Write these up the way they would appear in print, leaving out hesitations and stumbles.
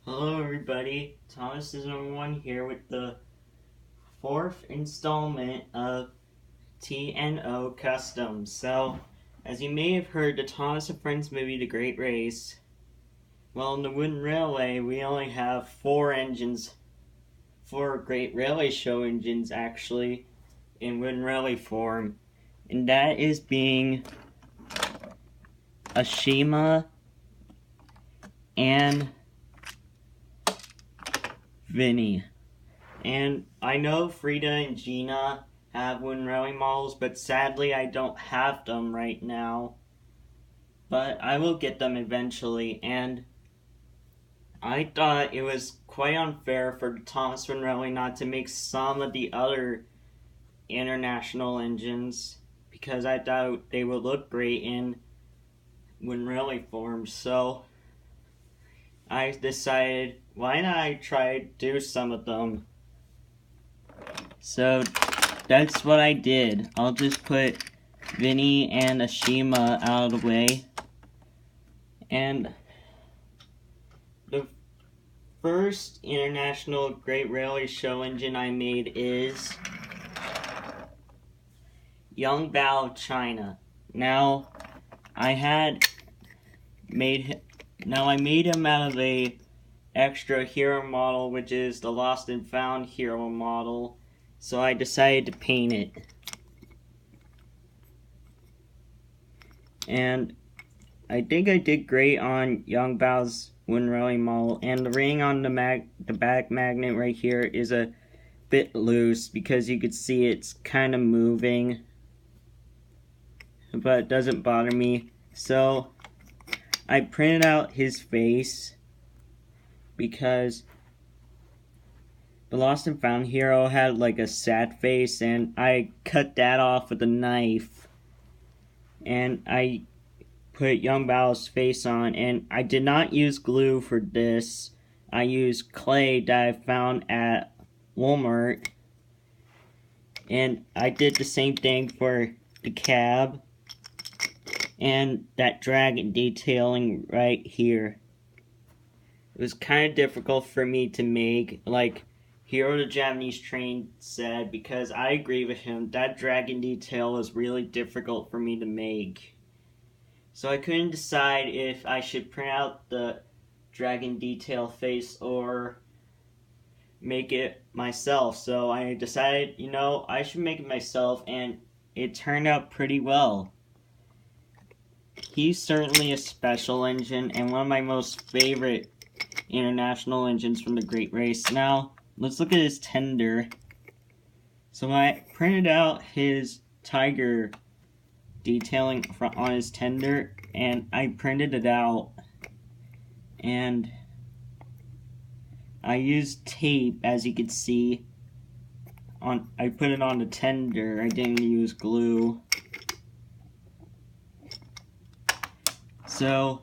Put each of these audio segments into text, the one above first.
Hello everybody, Thomas is number one here with the fourth installment of TNO Customs. So, as you may have heard, the Thomas and Friends movie The Great Race, well, in the Wooden Railway we only have four Great Railway Show engines actually, in Wooden Railway form. And that is being Ashima and Vinny. And I know Frida and Gina have Wooden Railway models, but sadly I don't have them right now. But I will get them eventually, and I thought it was quite unfair for the Thomas Wooden Railway not to make some of the other international engines, because I thought they would look great in Wooden Railway form. So I decided, why not I try to do some of them? So that's what I did. I'll just put Vinny and Ashima out of the way. And the first international Great Railway Show engine I made is Yong of China. Now I made him out of a extra hero model, which is the Lost and Found hero model. So I decided to paint it. And I think I did great on Yong Bao's Wooden Railway model, and the ring on the back magnet right here is a bit loose because you could see it's kind of moving, but it doesn't bother me. So I printed out his face because the Lost and Found hero had like a sad face, and I cut that off with a knife, and I put Yong Bao's face on. And I did not use glue for this. I used clay that I found at Walmart, and I did the same thing for the cab and that dragon detailing right here. It was kind of difficult for me to make, like HiroTheJapaneseTrain said, because I agree with him, that dragon detail was really difficult for me to make. So I couldn't decide if I should print out the dragon detail face or make it myself. So I decided, I should make it myself, and it turned out pretty well. He's certainly a special engine and one of my most favorite international engines from the Great Race. Now, let's look at his tender. So I printed out his tiger detailing on his tender, and I printed it out, and I used tape, as you can see. I put it on the tender. I didn't use glue. So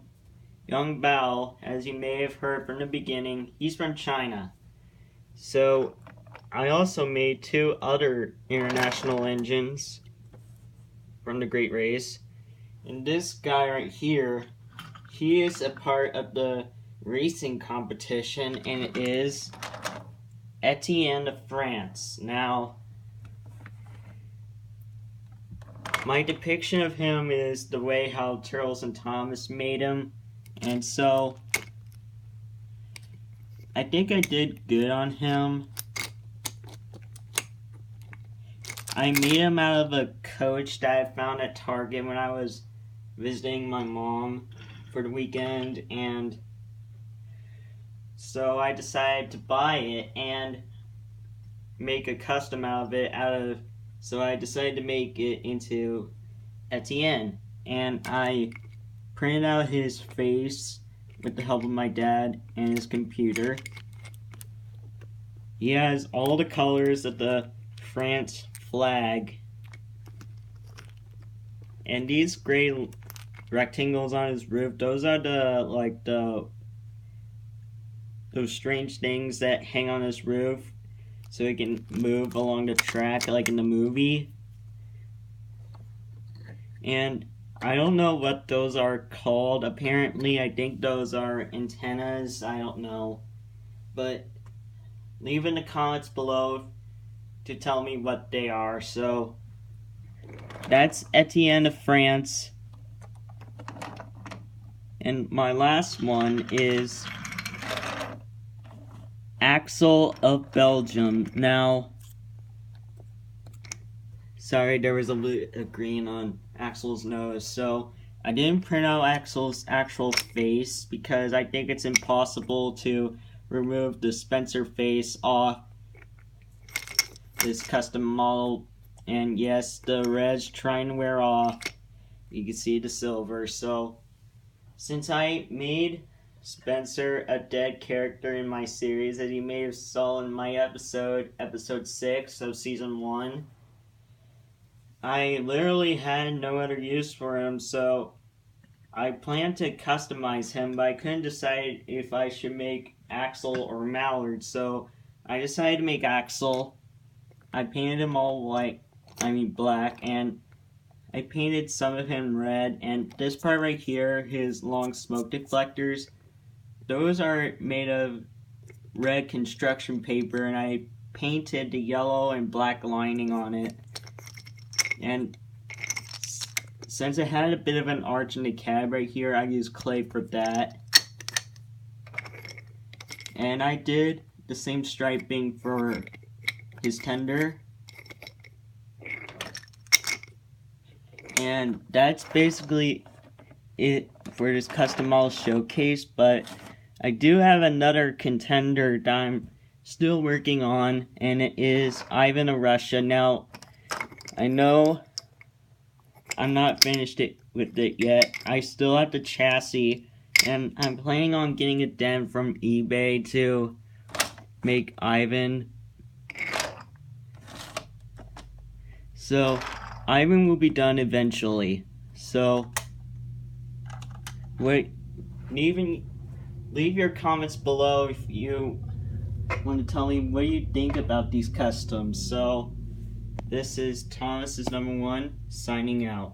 Yong Bao, as you may have heard from the beginning, he's from China. So I also made two other international engines from the Great Race. And this guy right here, he is a part of the racing competition, and it is Etienne of France. Now, my depiction of him is the way how TurtlesandThomas made him, and so I think I did good on him. I made him out of a coach that I found at Target when I was visiting my mom for the weekend, and so I decided to buy it and make a custom out of it. So I decided to make it into Etienne, and I printed out his face with the help of my dad and his computer. He has all the colors of the France flag, and these gray rectangles on his roof, those are those strange things that hang on his roof so it can move along the track like in the movie. And I don't know what those are called. Apparently, I think those are antennas. I don't know. but leave in the comments below to tell me what they are. So that's Etienne of France. And my last one is Axel of Belgium. Now, sorry, there was a green on Axel's nose, so I didn't print out Axel's actual face because I think it's impossible to remove the Spencer face off this custom model. And yes, the red's trying to wear off. You can see the silver. So since I made Spencer a dead character in my series, as you may have saw in my episode 6 of season 1, I literally had no other use for him, so I planned to customize him, but I couldn't decide if I should make Axel or Mallard, so I decided to make Axel. I painted him all black, and I painted some of him red, and this part right here, his long smoke deflectors, those are made of red construction paper, and I painted the yellow and black lining on it. And since it had a bit of an arch in the cab right here, I used clay for that. And I did the same striping for his tender. And that's basically it for this custom model showcase, but I do have another contender that I'm still working on, and it is Ivan of Russia. Now, I know I'm not finished with it yet. I still have the chassis, and I'm planning on getting it done from eBay to make Ivan. So Ivan will be done eventually. So leave your comments below if you want to tell me what you think about these customs. So this is Thomas is number 1 signing out.